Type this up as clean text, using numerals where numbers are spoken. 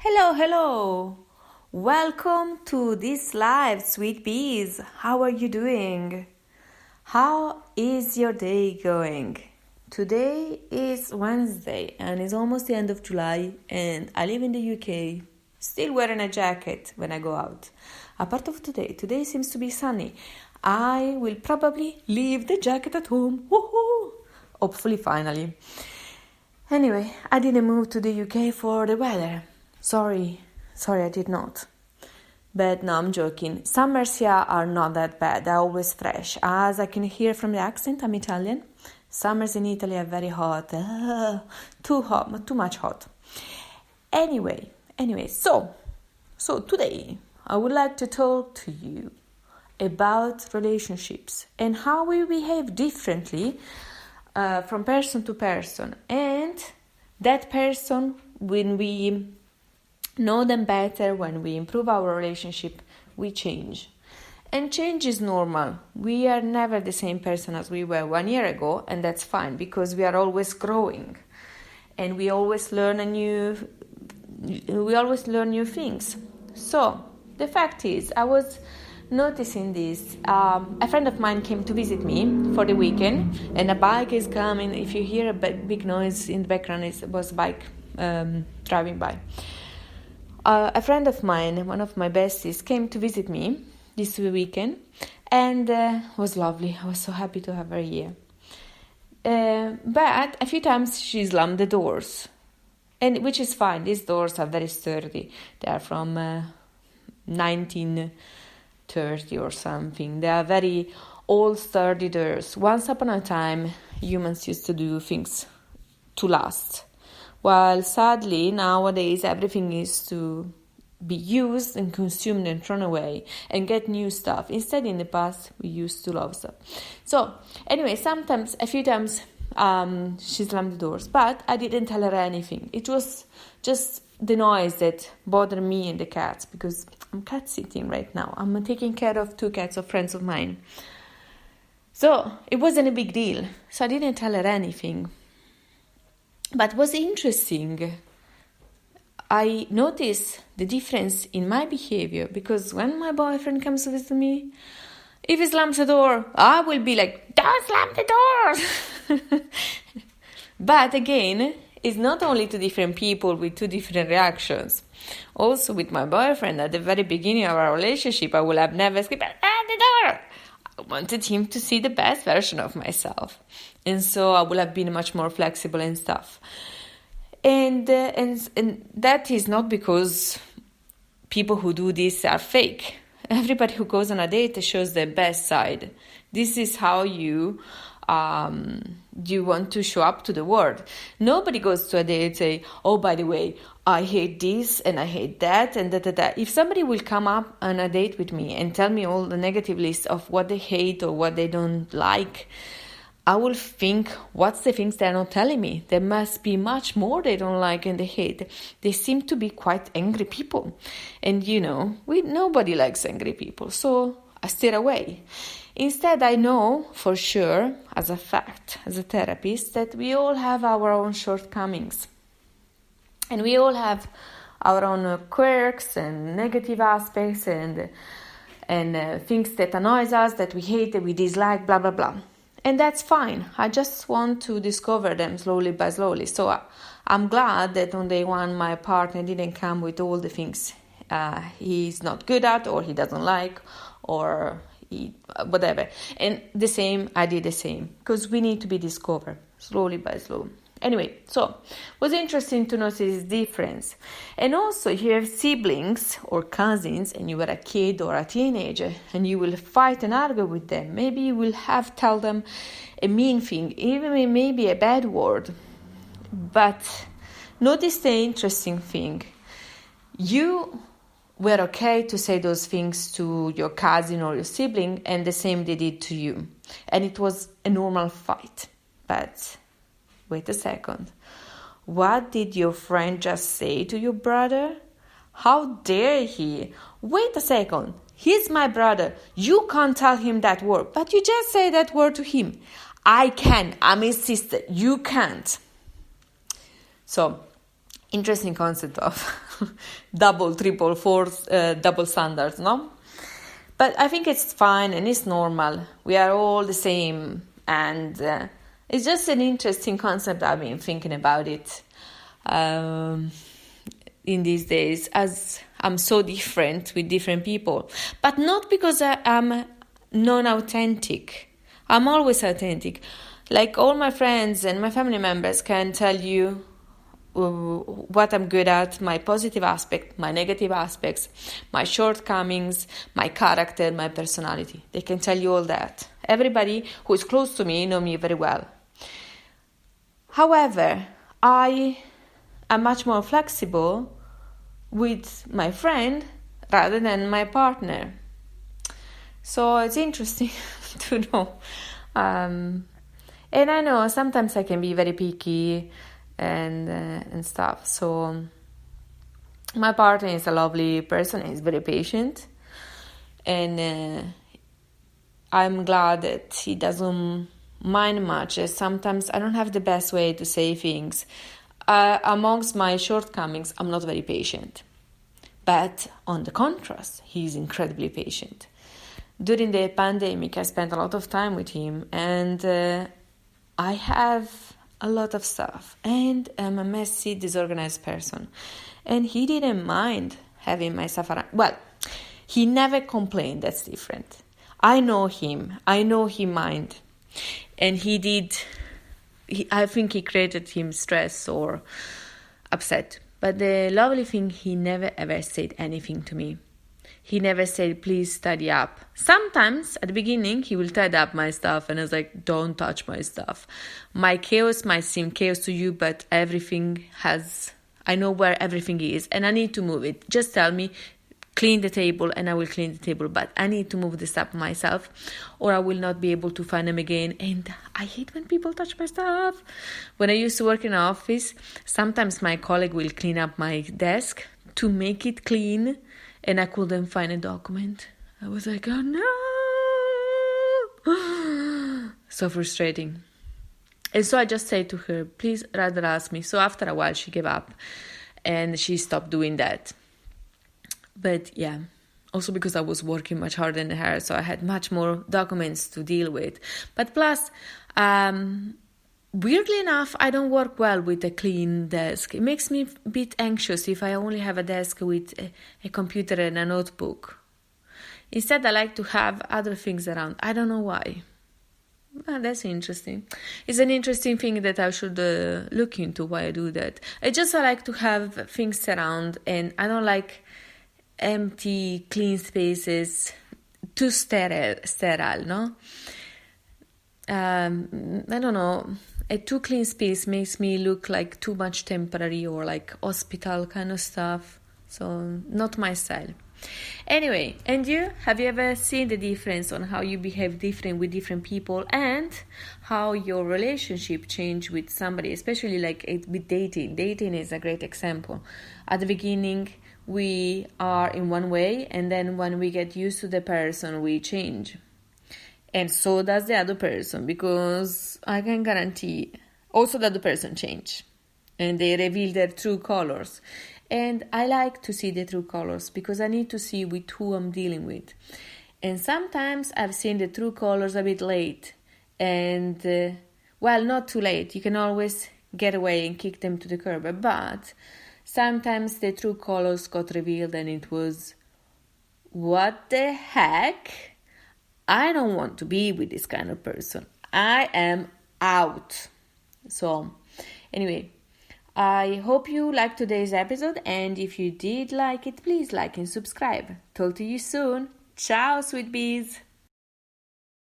Hello. Welcome to this live, sweet bees. How are you doing? How is your day going? Today is Wednesday and it's almost the end of July and I live in the UK, still wearing a jacket when I go out. Apart of today seems to be sunny. I will probably leave the jacket at home. Woohoo! Hopefully, finally. Anyway, I didn't move to the UK for the weather. Sorry, I did not. But no, I'm joking. Summers here are not that bad. They're always fresh. As I can hear from the accent, I'm Italian. Summers in Italy are very hot. Too hot, too much hot. Anyway, so today I would like to talk to you about relationships and how we behave differently from person to person. And that person, when we know them better, when we improve our relationship, we change. And change is normal. We are never the same person as we were 1 year ago, and that's fine because we are always growing and we always learn new things. So the fact is, I was noticing this. A friend of mine came to visit me for the weekend, and a bike is coming. If you hear a big noise in the background, it was a bike driving by. A friend of mine, one of my besties, came to visit me this weekend, and was lovely. I was so happy to have her here. But a few times she slammed the doors, and which is fine. These doors are very sturdy. They are from 1930 or something. They are very old, sturdy doors. Once upon a time, humans used to do things to last. While sadly, nowadays, everything is to be used and consumed and thrown away and get new stuff. Instead, in the past, we used to love stuff. So, anyway, a few times, she slammed the doors, but I didn't tell her anything. It was just the noise that bothered me and the cats, because I'm cat sitting right now. I'm taking care of 2 cats of friends of mine. So, it wasn't a big deal. So, I didn't tell her anything. But it was interesting. I noticed the difference in my behavior because when my boyfriend comes to visit me, if he slams the door, I will be like, don't slam the door! But again, it's not only 2 different people with 2 different reactions. Also with my boyfriend, at the very beginning of our relationship, I would have never screamed, slam the door! I wanted him to see the best version of myself. And so I would have been much more flexible and stuff. And that is not because people who do this are fake. Everybody who goes on a date shows their best side. This is how you want to show up to the world. Nobody goes to a date and say, oh, by the way, I hate this and I hate that and da. If somebody will come up on a date with me and tell me all the negative list of what they hate or what they don't like, I will think, what's the things they're not telling me? There must be much more they don't like and they hate. They seem to be quite angry people. And nobody likes angry people. So I steer away. Instead, I know for sure, as a fact, as a therapist, that we all have our own shortcomings. And we all have our own quirks and negative aspects and things that annoys us, that we hate, that we dislike, blah, blah, blah. And that's fine. I just want to discover them slowly by slowly. So I'm glad that on day 1, my partner didn't come with all the things he's not good at or he doesn't like or whatever. And I did the same. Because we need to be discovered slowly by slowly. Anyway, so it was interesting to notice this difference. And also, if you have siblings or cousins and you were a kid or a teenager and you will fight and argue with them, maybe you will tell them a mean thing, even maybe a bad word. But notice the interesting thing. You were okay to say those things to your cousin or your sibling, and the same they did to you. And it was a normal fight. But wait a second. What did your friend just say to your brother? How dare he? Wait a second. He's my brother. You can't tell him that word. But you just say that word to him. I can. I'm his sister. You can't. So, interesting concept of double, triple, fourth, double standards, no? But I think it's fine and it's normal. We are all the same, and it's just an interesting concept. I've been thinking about it in these days, as I'm so different with different people. But not because I'm non-authentic. I'm always authentic. Like all my friends and my family members can tell you what I'm good at, my positive aspect, my negative aspects, my shortcomings, my character, my personality. They can tell you all that. Everybody who is close to me know me very well. However, I am much more flexible with my friend rather than my partner. So it's interesting to know. And I know sometimes I can be very picky and stuff. So my partner is a lovely person. He's very patient, and I'm glad that he doesn't mind much. Sometimes I don't have the best way to say things. Amongst my shortcomings, I'm not very patient, but on the contrast, he's incredibly patient. During the pandemic, I spent a lot of time with him, and I have a lot of stuff, and I'm a messy, disorganized person, and he didn't mind having my stuff around. Well, he never complained. That's different. I know him. I know he mind, and he did. I think he created him stress or upset. But the lovely thing, he never ever said anything to me. He never said, please tidy up. Sometimes at the beginning, he will tidy up my stuff, and I was like, don't touch my stuff. My chaos might seem chaos to you, but I know where everything is, and I need to move it. Just tell me, clean the table, and I will clean the table, but I need to move the stuff myself, or I will not be able to find them again. And I hate when people touch my stuff. When I used to work in an office, sometimes my colleague will clean up my desk to make it clean, and I couldn't find a document. I was like, oh no! So frustrating. And so I just said to her, please rather ask me. So after a while, she gave up and she stopped doing that. But yeah, also because I was working much harder than her, so I had much more documents to deal with. But plus, weirdly enough, I don't work well with a clean desk. It makes me a bit anxious if I only have a desk with a computer and a notebook. Instead, I like to have other things around. I don't know why. Well, that's interesting. It's an interesting thing that I should look into why I do that. I like to have things around, and I don't like empty, clean spaces. Too sterile, no? I don't know. A too clean space makes me look like too much temporary or like hospital kind of stuff. So not my style. Anyway, and you? Have you ever seen the difference on how you behave different with different people and how your relationship change with somebody, especially like with dating? Dating is a great example. At the beginning, we are in one way, and then when we get used to the person, we change. And so does the other person, because I can guarantee also that the person change and they reveal their true colors. And I like to see the true colors because I need to see with who I'm dealing with. And sometimes I've seen the true colors a bit late. And, not too late. You can always get away and kick them to the curb. But sometimes the true colors got revealed and it was, what the heck? I don't want to be with this kind of person. I am out. So, anyway, I hope you liked today's episode, and if you did like it, please like and subscribe. Talk to you soon. Ciao, sweet bees.